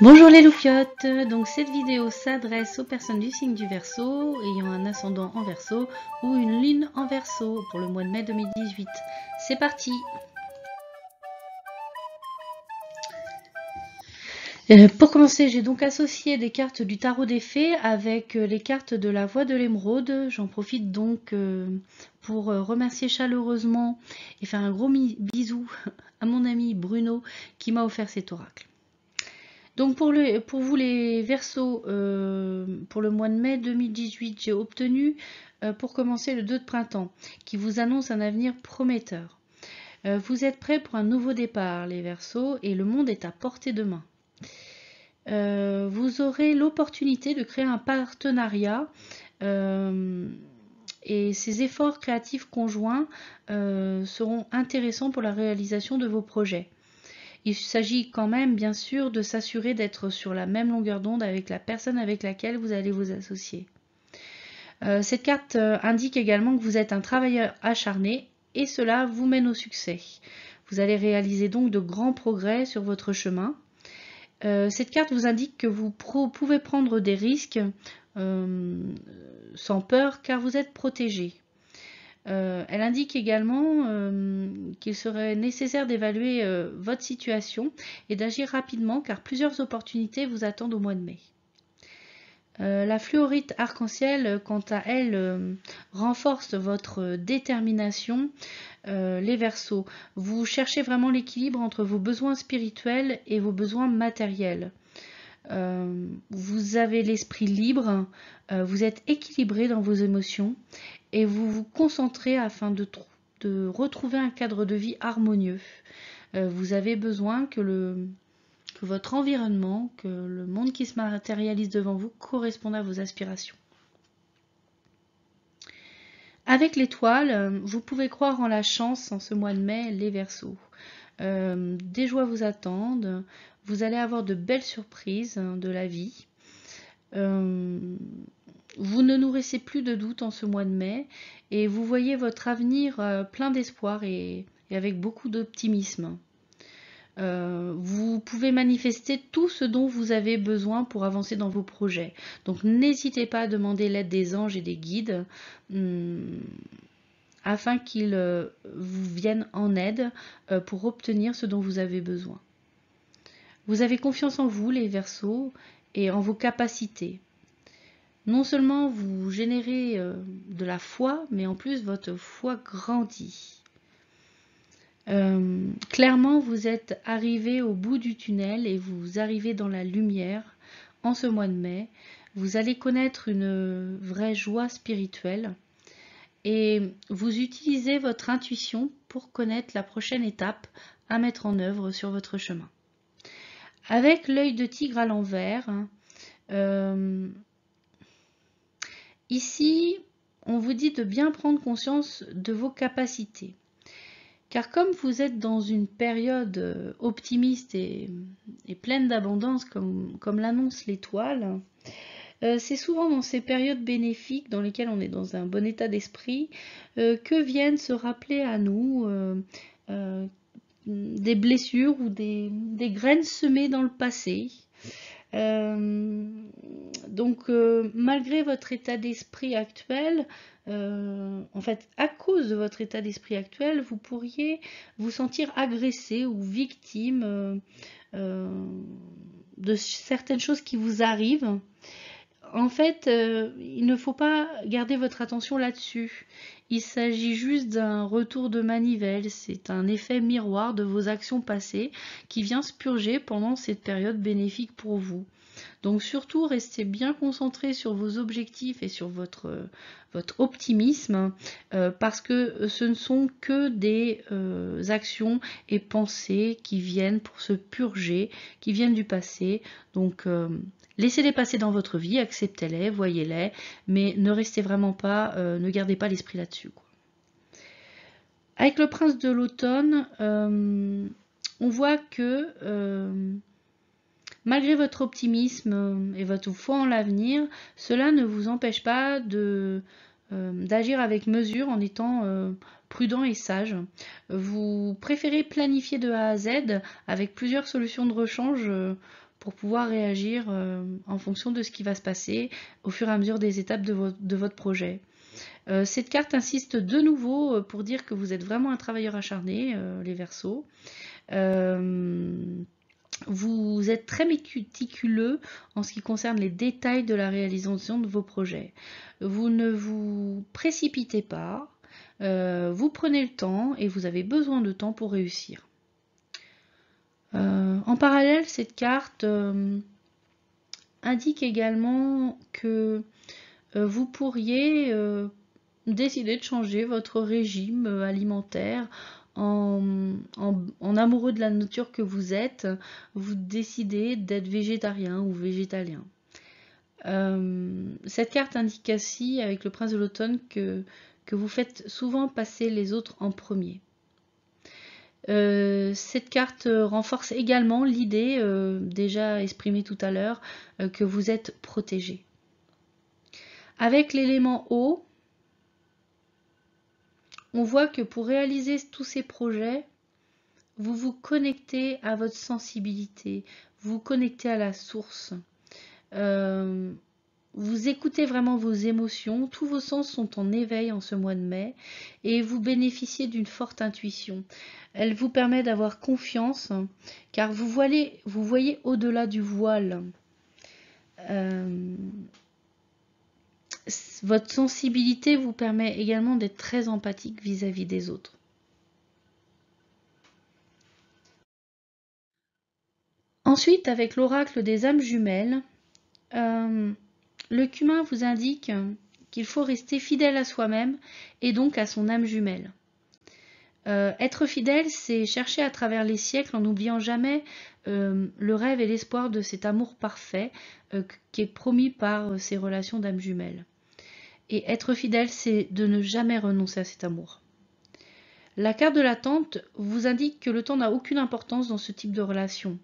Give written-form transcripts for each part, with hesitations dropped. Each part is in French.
Bonjour les loupiotes, donc cette vidéo s'adresse aux personnes du signe du Verseau ayant un ascendant en Verseau ou une lune en Verseau pour le mois de mai 2018. C'est parti. Pour commencer, j'ai donc associé des cartes du tarot des fées avec les cartes de la voix de l'émeraude. J'en profite donc pour remercier chaleureusement et faire un gros bisou à mon ami Bruno qui m'a offert cet oracle. Donc pour vous les Verseaux, pour le mois de mai 2018, j'ai obtenu pour commencer le 2 de printemps, qui vous annonce un avenir prometteur. Vous êtes prêts pour un nouveau départ, les Verseaux, et le monde est à portée de main. Vous aurez l'opportunité de créer un partenariat et ces efforts créatifs conjoints seront intéressants pour la réalisation de vos projets. Il s'agit quand même, bien sûr, de s'assurer d'être sur la même longueur d'onde avec la personne avec laquelle vous allez vous associer. Cette carte indique également que vous êtes un travailleur acharné et cela vous mène au succès. Vous allez réaliser donc de grands progrès sur votre chemin. Cette carte vous indique que vous pouvez prendre des risques sans peur car vous êtes protégé. Elle indique également qu'il serait nécessaire d'évaluer votre situation et d'agir rapidement car plusieurs opportunités vous attendent au mois de mai. La fluorite arc-en-ciel, quant à elle, renforce votre détermination, les Verseaux. Vous cherchez vraiment l'équilibre entre vos besoins spirituels et vos besoins matériels. Vous avez l'esprit libre, vous êtes équilibré dans vos émotions et vous vous concentrez afin de retrouver un cadre de vie harmonieux. Vous avez besoin que votre environnement, que le monde qui se matérialise devant vous corresponde à vos aspirations. Avec l'étoile, vous pouvez croire en la chance en ce mois de mai, les Verseaux. Des joies vous attendent, vous allez avoir de belles surprises de la vie. Vous ne nourrissez plus de doutes en ce mois de mai et vous voyez votre avenir plein d'espoir et avec beaucoup d'optimisme. Vous pouvez manifester tout ce dont vous avez besoin pour avancer dans vos projets. Donc n'hésitez pas à demander l'aide des anges et des guides afin qu'ils vous viennent en aide pour obtenir ce dont vous avez besoin. Vous avez confiance en vous, les Verseaux, et en vos capacités. Non seulement vous générez de la foi, mais en plus votre foi grandit. Clairement, vous êtes arrivé au bout du tunnel et vous arrivez dans la lumière en ce mois de mai. Vous allez connaître une vraie joie spirituelle et vous utilisez votre intuition pour connaître la prochaine étape à mettre en œuvre sur votre chemin. Avec l'œil de tigre à l'envers, ici, on vous dit de bien prendre conscience de vos capacités. Car comme vous êtes dans une période optimiste et pleine d'abondance, comme l'annonce l'étoile, c'est souvent dans ces périodes bénéfiques dans lesquelles on est dans un bon état d'esprit que viennent se rappeler à nous des blessures ou des graines semées dans le passé. Donc malgré votre état d'esprit actuel, en fait à cause de votre état d'esprit actuel, vous pourriez vous sentir agressé ou victime de certaines choses qui vous arrivent. En fait, il ne faut pas garder votre attention là-dessus. Il s'agit juste d'un retour de manivelle. C'est un effet miroir de vos actions passées qui vient se purger pendant cette période bénéfique pour vous. Donc surtout, restez bien concentrés sur vos objectifs et sur votre optimisme parce que ce ne sont que des actions et pensées qui viennent pour se purger, qui viennent du passé. Donc laissez-les passer dans votre vie, acceptez-les, voyez-les, mais ne restez vraiment pas, ne gardez pas l'esprit là-dessus. Avec le prince de l'automne, on voit que malgré votre optimisme et votre foi en l'avenir, cela ne vous empêche pas d'agir avec mesure en étant prudent et sage. Vous préférez planifier de A à Z avec plusieurs solutions de rechange pour pouvoir réagir en fonction de ce qui va se passer au fur et à mesure des étapes de votre projet. Cette carte insiste de nouveau pour dire que vous êtes vraiment un travailleur acharné, les Verseaux. Vous êtes très méticuleux en ce qui concerne les détails de la réalisation de vos projets. Vous ne vous précipitez pas, vous prenez le temps et vous avez besoin de temps pour réussir. En parallèle, cette carte indique également que vous pourriez décider de changer votre régime alimentaire en amoureux de la nature que vous êtes. Vous décidez d'être végétarien ou végétalien. Cette carte indique ainsi, avec le prince de l'automne, que vous faites souvent passer les autres en premier. Cette carte renforce également l'idée, déjà exprimée tout à l'heure, que vous êtes protégé. Avec l'élément eau, on voit que pour réaliser tous ces projets, vous vous connectez à votre sensibilité, vous vous connectez à la source. Vous écoutez vraiment vos émotions, tous vos sens sont en éveil en ce mois de mai et vous bénéficiez d'une forte intuition. Elle vous permet d'avoir confiance car vous voyez au-delà du voile. Votre sensibilité vous permet également d'être très empathique vis-à-vis des autres. Ensuite, avec l'oracle des âmes jumelles, le cumin vous indique qu'il faut rester fidèle à soi-même et donc à son âme jumelle. Être fidèle, c'est chercher à travers les siècles en n'oubliant jamais le rêve et l'espoir de cet amour parfait qui est promis par ces relations d'âme jumelle. Et être fidèle, c'est de ne jamais renoncer à cet amour. La carte de l'attente vous indique que le temps n'a aucune importance dans ce type de relation.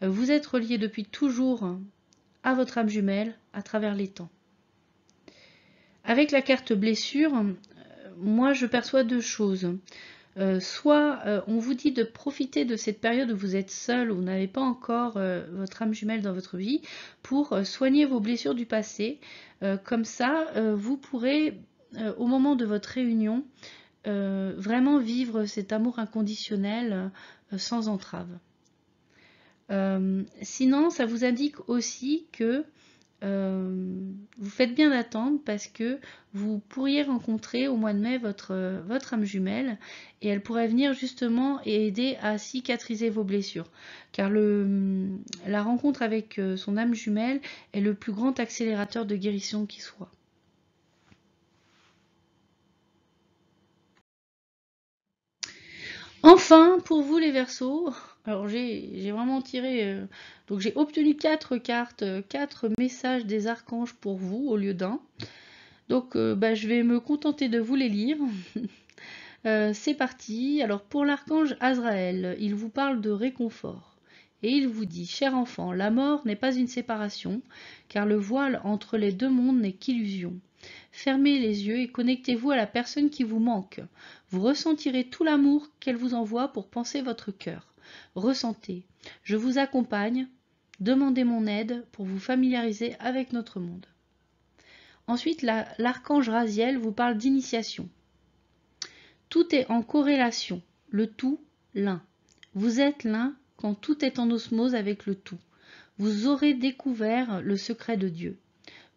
Vous êtes relié depuis toujours à votre âme jumelle à travers les temps. Avec la carte blessure, moi je perçois deux choses. Soit on vous dit de profiter de cette période où vous êtes seul, où vous n'avez pas encore votre âme jumelle dans votre vie, pour soigner vos blessures du passé. Comme ça, vous pourrez, au moment de votre réunion, vraiment vivre cet amour inconditionnel sans entrave. Sinon, ça vous indique aussi que vous faites bien d'attendre parce que vous pourriez rencontrer au mois de mai votre âme jumelle et elle pourrait venir justement et aider à cicatriser vos blessures. Car la rencontre avec son âme jumelle est le plus grand accélérateur de guérison qui soit. Enfin, pour vous les Verseaux, alors j'ai vraiment tiré, donc j'ai obtenu 4 cartes, 4 messages des archanges pour vous au lieu d'un. Donc je vais me contenter de vous les lire. C'est parti. Alors pour l'archange Azraël, il vous parle de réconfort. Et il vous dit, cher enfant, la mort n'est pas une séparation, car le voile entre les deux mondes n'est qu'illusion. Fermez les yeux et connectez-vous à la personne qui vous manque. Vous ressentirez tout l'amour qu'elle vous envoie pour panser votre cœur. Ressentez. Je vous accompagne. Demandez mon aide pour vous familiariser avec notre monde. Ensuite, l'archange Raziel vous parle d'initiation. Tout est en corrélation, le tout, l'un. Vous êtes l'un quand tout est en osmose avec le tout. Vous aurez découvert le secret de Dieu.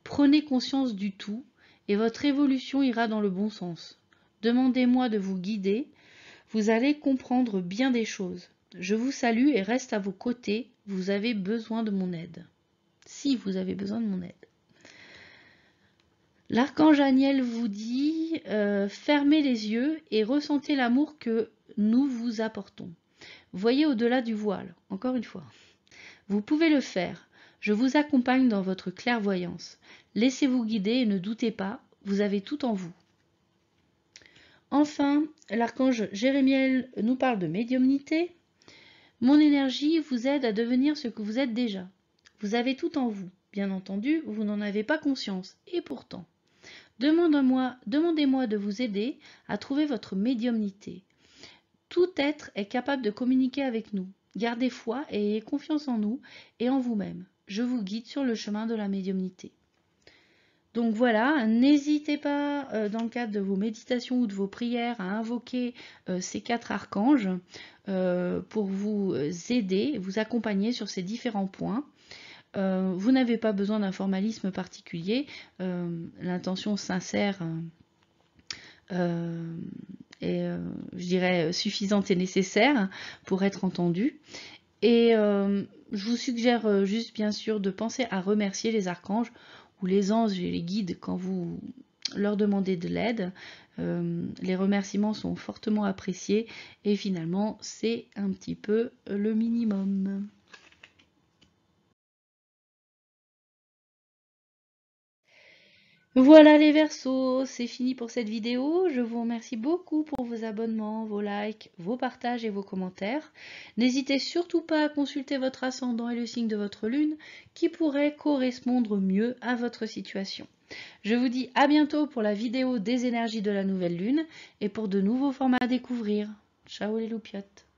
Prenez conscience du tout et votre évolution ira dans le bon sens. Demandez-moi de vous guider, vous allez comprendre bien des choses. Je vous salue et reste à vos côtés, vous avez besoin de mon aide. Si vous avez besoin de mon aide. L'archange Aniel vous dit fermez les yeux et ressentez l'amour que nous vous apportons. Voyez au-delà du voile, encore une fois. Vous pouvez le faire. Je vous accompagne dans votre clairvoyance. Laissez-vous guider et ne doutez pas, vous avez tout en vous. Enfin, l'archange Jérémiel nous parle de médiumnité. Mon énergie vous aide à devenir ce que vous êtes déjà. Vous avez tout en vous. Bien entendu, vous n'en avez pas conscience. Et pourtant, demandez-moi de vous aider à trouver votre médiumnité. Tout être est capable de communiquer avec nous. Gardez foi et ayez confiance en nous et en vous-même. Je vous guide sur le chemin de la médiumnité. Donc voilà, n'hésitez pas dans le cadre de vos méditations ou de vos prières à invoquer ces 4 archanges pour vous aider, vous accompagner sur ces différents points. Vous n'avez pas besoin d'un formalisme particulier, l'intention sincère est, je dirais, suffisante et nécessaire pour être entendue. Et je vous suggère juste bien sûr de penser à remercier les archanges ou les anges et les guides quand vous leur demandez de l'aide. Les remerciements sont fortement appréciés et finalement c'est un petit peu le minimum. Voilà les Verseaux, c'est fini pour cette vidéo. Je vous remercie beaucoup pour vos abonnements, vos likes, vos partages et vos commentaires. N'hésitez surtout pas à consulter votre ascendant et le signe de votre lune qui pourrait correspondre mieux à votre situation. Je vous dis à bientôt pour la vidéo des énergies de la nouvelle lune et pour de nouveaux formats à découvrir. Ciao les loupiottes.